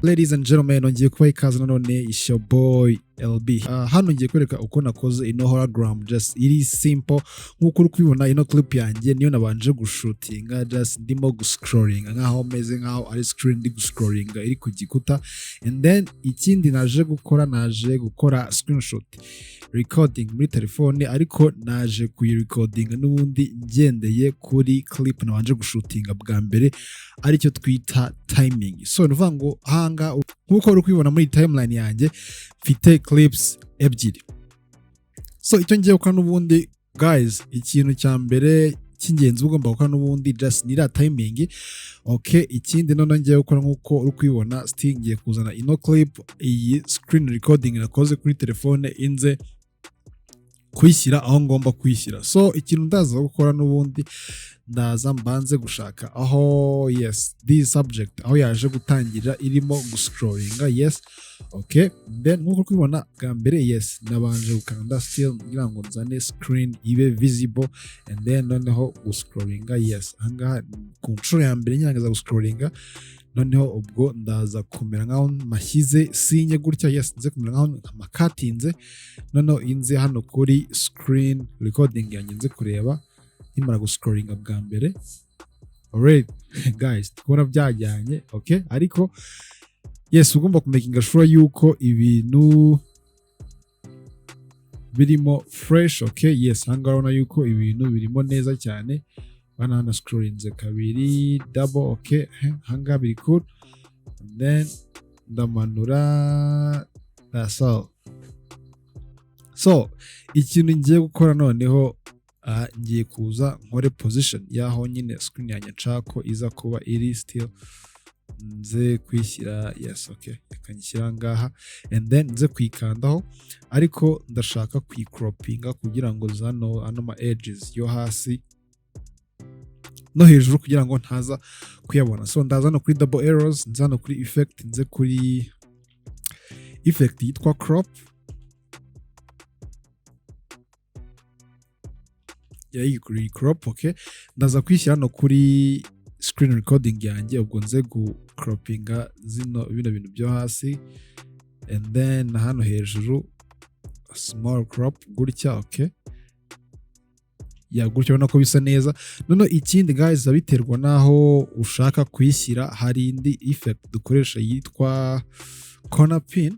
Ladies and gentlemen, ngiye kubaha ikaze nanone is your boy LB. Hano ngiye kwereka uko nakoze ino hologram, just iri simple nkuko uri kubibona. Ino clip yanjye niyo nabanje gushutinga, just ndimo guscrollinga nkaho meze nkaho ari screen ndi guscrollinga iri ku gikuta, and then ikindi naje gukora screenshot recording muri telefone, ariko naje kuyirecordinga n'ubundi ngendeye kuri clip nabanje gushutinga bwa mbere, aricyo twita timing. So nuvuga ngo hanga nkuko uri kubibona muri timeline yanjye mfite clips ebyiri. So icyo ngiye gukora n'ubundi guys, ikintu cya mbere cy'ingenzi ugomba gukora n'ubundi just nira timing. Okay, ikindi none ngiye gukora nkuko uri kubibona, still ngiye kuzana ino clip, iyi screen recording nakoze kuri telefone, inze kuyishyira aho ngomba kuyishyira. So ikintu ndaza gukora n'ubundi ndaza mbanze gushaka aho yes this subject aho yaje gutangira irimo guscrollinga. Yes, okay, then nkuko kubibona bwa mbere yes nabanje gukanda still ngira ngo nzane screen ibe visible, and then noneho guscrollinga. Yes, ahangaha ku nshuro ya mbere nyangaza guscrollinga, noneho ubwo ndaza kumera nkaho mashyize sinye gutya. Yes, nze kumera nkaho makatinze, noneho inze hano kuri screen recording yanjye nze kureba nimara guscrollinga bwa mbere. Alright guys, tukora byajyanye. Okay, ariko yes ugomba kumakinga sure yuko ibintu birimo fresh. Okay, yes hanga urabona yuko ibintu birimo neza cyane. Bana scrollinze kabiri double. Okay, hanga biri cool, and then ndamanura. That's all. So ikintu ngiye gukora noneho ngiye kuza nkore position yaho nyine screen yanjye nshaka iza kuba iri still, nze kwishyira. Yes, okay, akanyishyira ngaha, and then nze kwikandaho, ariko ndashaka kwicroppinga kugira ngo zano ano ma edges yo hasi no hejuru kugira ngo ntaza kuyabona. So ndaza no kuri double arrows, nzano kuri effect, nze kuri effect yitwa crop. Kuri crop. Okay, ndaza kwishyira no kuri screen recording yanjye, ubwo nze gucroppinga bino bintu byo hasi, and then hano hejuru small crop gutya. Okay, gutya ubona ko bisa neza. None ikindi guys abiterwa naho ushaka kuyishyira, hari indi effect dukoresha yitwa corner pin.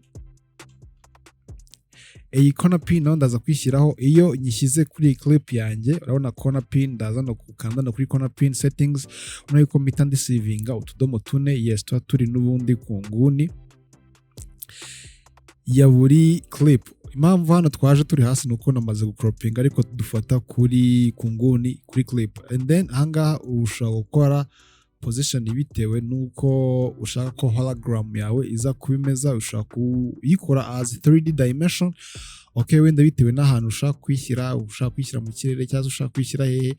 Iyi corner pin naho ndaza kwishyiraho iyo nyishyize kuri clip yanjye. Urabona corner pin, ndaza no gukanda no kuri corner pin settings, urabona yuko mpita ndisivinga utudomo tune. Yes, tuba turi n'ubundi ku nguni ya buri clip. Impamvu hano twaje turi hasi nuko namaze gucroppinga, ariko dufata kuri ku nguni kuri clip, and then ahangaha ushobora gukora position bitewe nuko ushaka ko hologram yawe iza kubimeza. Ushaka kuyikora as 3D dimension. Okay, wenda bitewe n'ahantu ushaka kwishyira mu kirere cyangwa ushaka kwishyira hehe.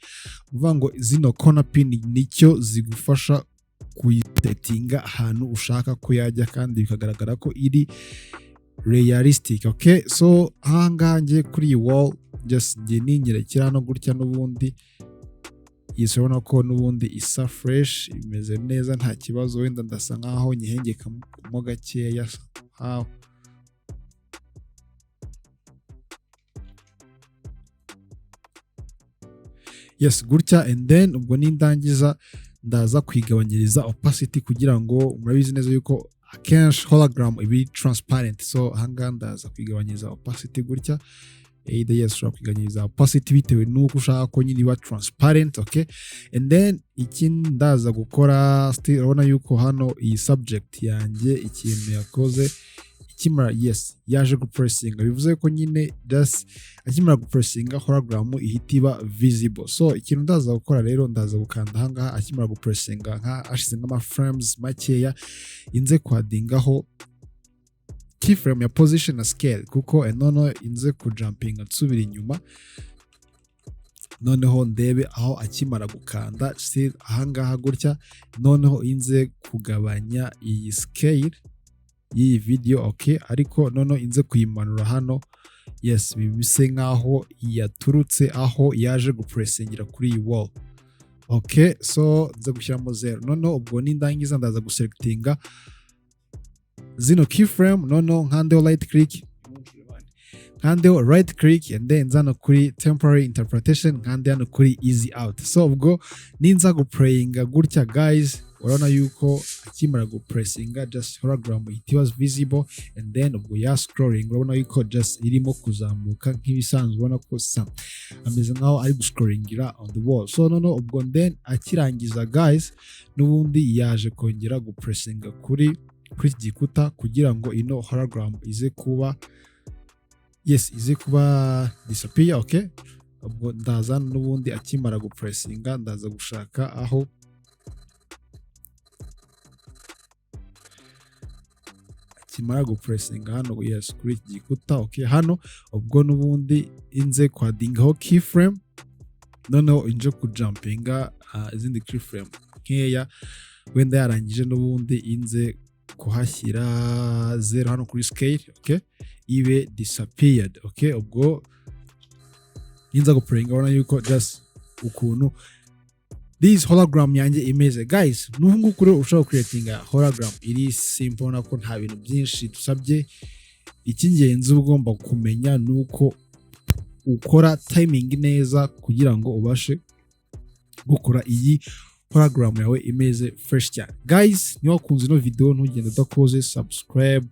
Uvuga ngo zino corner pin nicyo zigufasha kuyisettinga ahantu ushaka ko yajya kandi bikagaragara ko iri realistic. Okay, so ahangaha ngiye kuri iyi wall just ngiye ninyerekera no gutya n'ubundi. Yes, urabona ko n'ubundi isa fresh, imeze neza nta kibazo. Wenda ndasa nkaho nyihengeka mo gakeya hawo. Yes, gutya, and then ubwo nindangiza ndaza kwigabanyiriza opacity kugira ngo murabizi neza yuko akenshi hologram ibi transparent. So hanga ndaza kwigabanyiriza opacity gutya. Yes, ushobora kwigabanyiriza opacity bitewe nuko ushaka ko nyine iba transparent. Okay, and then ikindi ndaza gukora still, urabona yuko hano iyi subject yanjye ikintu yakoze ikimara yes yaje gupressinga, bivuze ko nyine just akimara gupressinga hologram ihita iba visible. So ikintu ndaza gukora rero, ndaza gukanda ahangaha akimara gupressinga nka ashize nk'ama frames makeya, inze kwadingaho keyframe ya position na scale, kuko noneho inze kujumpinga nsubira inyuma, noneho ndebe aho akimara gukanda still ahangaha gutya, noneho inze kugabanya iyi scale y'iyi video. Okay, ariko noneho inze kuyimanura hano. Yes, bibise nkaho yaturutse aho yaje gupressingira kuri iyi wall. Okay, so nze gushyiramo 0. Noneho ubwo nindangiza ndaza guselectinga zino keyframe noneho nkandeho right click and then nzano kuri temporary interpretation nkande hano kuri easy out. So ubwo ninza guprayinga gutya guys, urabona yuko akimara gupressinga just hologram it was visible and then ubwo ya scrolling urabona yuko just irimo kuzamuka nk'ibisanzwe, ubona ko ameze nkaho ari guscrollingira on the wall. So no ubwo then akirangiza guys n'ubundi yaje kongera gupressinga kuri gikuta kugira ngo ino hologram ize kuba disappear. Okay, ubwo ndaza n'ubundi akimara gupressinga ndaza gushaka aho akimara gupressinga hano kuri gikuta. Okay, hano ubwo n'ubundi inze kwadingaho keyframe noneho inje kujumpinga izindi keyframe nkeya, wenda yarangije n'ubundi inze kuhashyira 0 hano kuri scale. Okay, ibe disappeared. Okay, ubwo ninza guprayinga urabona yuko just ukuntu this hologram yanjye imeze guys. N'ubu kuri ushobora creatinga hologram iri simple, nako nta bintu byinshi dusabye. Icy'ingenzi ugomba kumenya nuko ukora timing neza kugira ngo ubashe gukora iyi hologram yawe imeze fresh cyane. Guys, niba wakunze ino video ntugende udakoze subscribe,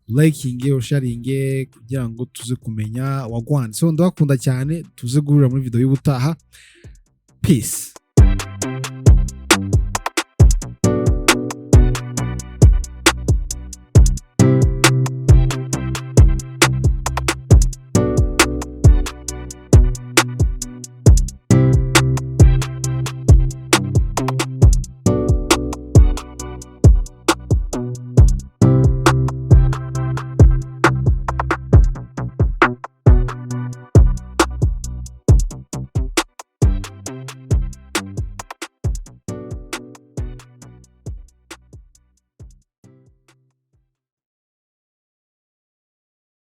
liking, sharing kugira ngo tuze kumenya wagwan. So ndabakunda cyane, tuze guhurira muri video y'ubutaha. Peace.